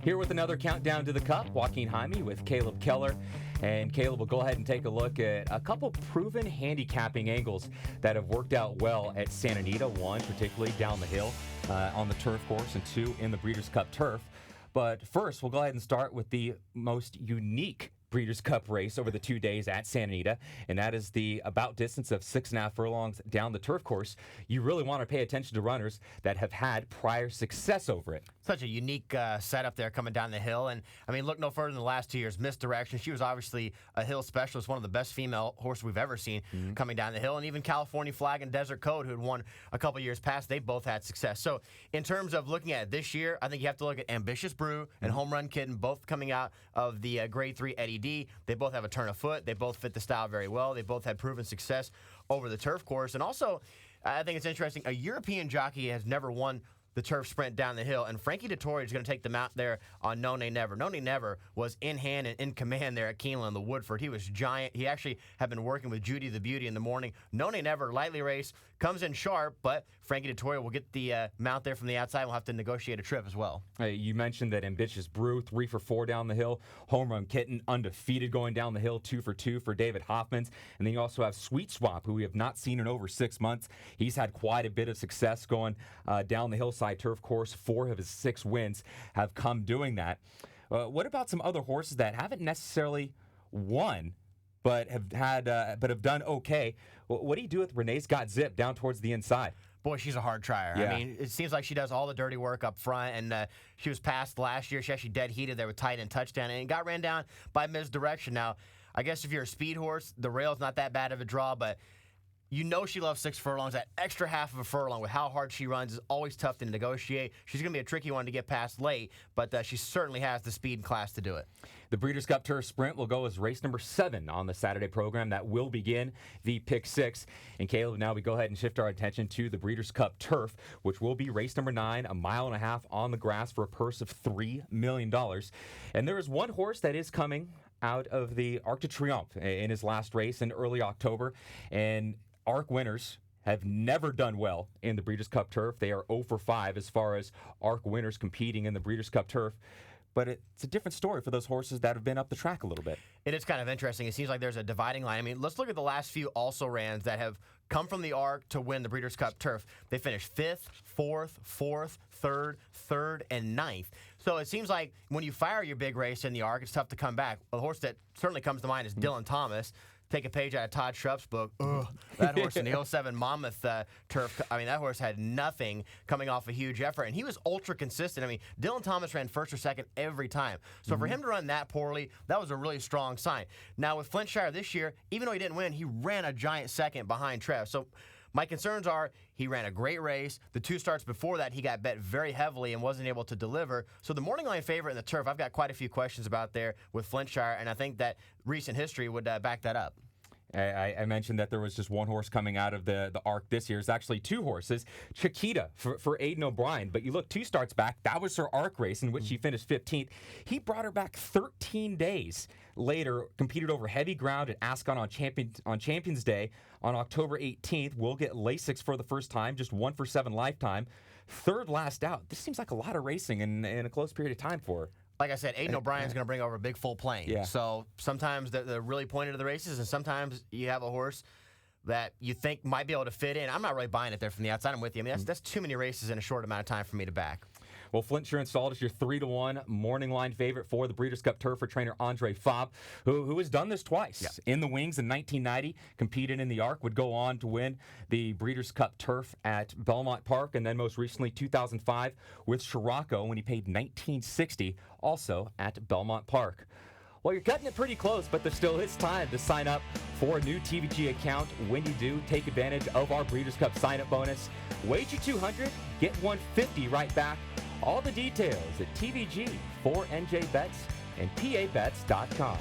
Here with another countdown to the Cup, Joaquin Jaime with Caleb Keller. And Caleb will go ahead and take a look at a couple proven handicapping angles that have worked out well at Santa Anita. One, particularly down the hill on the turf course, and two, in the Breeders' Cup turf. But first, we'll go ahead and start with the most unique Breeders' Cup race over the 2 days at Santa Anita, and that is the about distance of 6.5 furlongs down the turf course. You really want to pay attention to runners that have had prior success over it. Such a unique setup there coming down the hill. And, I mean, look no further than the last 2 years. Misdirection. She was obviously a hill specialist, one of the best female horses we've ever seen coming down the hill. And even California Flag and Desert Code, who had won a couple years past, they both had success. So, in terms of looking at it this year, I think you have to look at Ambitious Brew and Home Run Kitten, both coming out of the Grade 3 Eddie D. They both have a turn of foot. They both fit the style very well. They both had proven success over the turf course. And also, I think it's interesting, a European jockey has never won the turf sprint down the hill, and Frankie Dettori is going to take the mount there on No Nay Never. No Nay Never was in hand and in command there at Keeneland, the Woodford. He was giant. He actually had been working with Judy the Beauty in the morning. No Nay Never, lightly raced, comes in sharp, but Frankie Dettori will get the mount there from the outside. We'll have to negotiate a trip as well. You mentioned that Ambitious Brew, 3 for 4 down the hill. Home Run Kitten, undefeated going down the hill, 2 for 2 for David Hoffman's. And then you also have Sweet Swap, who we have not seen in over 6 months. He's had quite a bit of success going down the hillside turf course. 4 of his 6 wins have come doing that. What about some other horses that haven't necessarily won, but have done okay? What do you do with Renee's Got Zip down towards the inside? Boy, she's a hard trier. Yeah. I mean, it seems like she does all the dirty work up front, and she was passed last year. She actually dead heated there with tight end touchdown, and got ran down by Misdirection. Now, I guess if you're a speed horse, the rail's not that bad of a draw, but you know she loves 6 furlongs. That extra half of a furlong with how hard she runs is always tough to negotiate. She's going to be a tricky one to get past late, but she certainly has the speed and class to do it. The Breeders' Cup Turf Sprint will go as race number 7 on the Saturday program. That will begin the Pick 6. And Caleb, now we go ahead and shift our attention to the Breeders' Cup Turf, which will be race number 9, 1.5 miles on the grass for a purse of $3 million. And there is one horse that is coming out of the Arc de Triomphe in his last race in early October. And ARC winners have never done well in the Breeders' Cup Turf. They are 0 for 5 as far as ARC winners competing in the Breeders' Cup Turf. But it's a different story for those horses that have been up the track a little bit. It is kind of interesting. It seems like there's a dividing line. I mean, let's look at the last few also-rans that have come from the ARC to win the Breeders' Cup Turf. They finished 5th, 4th, 3rd, and 9th. So it seems like when you fire your big race in the ARC, it's tough to come back. A horse that certainly comes to mind is Dylan Thomas. Take a page out of Todd Schrupp's book. Ugh, that horse in the 07 Monmouth turf. I mean, that horse had nothing coming off a huge effort, and he was ultra consistent. I mean, Dylan Thomas ran 1st or 2nd every time. So for him to run that poorly, that was a really strong sign. Now with Flintshire this year, even though he didn't win, he ran a giant 2nd behind Trev. So my concerns are he ran a great race. The 2 starts before that, he got bet very heavily and wasn't able to deliver. So the morning line favorite in the turf, I've got quite a few questions about there with Flintshire, and I think that recent history would back that up. I mentioned that there was just one horse coming out of the ARC this year. It's actually 2 horses. Chiquita for Aidan O'Brien. But you look 2 starts back, that was her ARC race in which she finished 15th. He brought her back 13 days later, competed over heavy ground at Ascot on Champions Day on October 18th. Will get Lasix for the first time, just 1 for 7 lifetime. 3rd last out. This seems like a lot of racing in a close period of time for her. Like I said, Aidan O'Brien's going to bring over a big full plane. Yeah. So sometimes they're really pointed to the races, and sometimes you have a horse that you think might be able to fit in. I'm not really buying it there from the outside. I'm with you. I mean, that's too many races in a short amount of time for me to back. Well, Flintshire installed as your 3-1 morning line favorite for the Breeders' Cup Turf for trainer Andre Fabre, who has done this twice. Yeah. In the wings in 1990, competed in the ARC, would go on to win the Breeders' Cup Turf at Belmont Park, and then most recently 2005 with Scirocco when he paid $19.60, also at Belmont Park. Well, you're cutting it pretty close, but there still is time to sign up for a new TVG account. When you do, take advantage of our Breeders' Cup sign-up bonus. Wager $200, get $150 right back. All the details at TVG, 4NJ Bets, and PABets.com.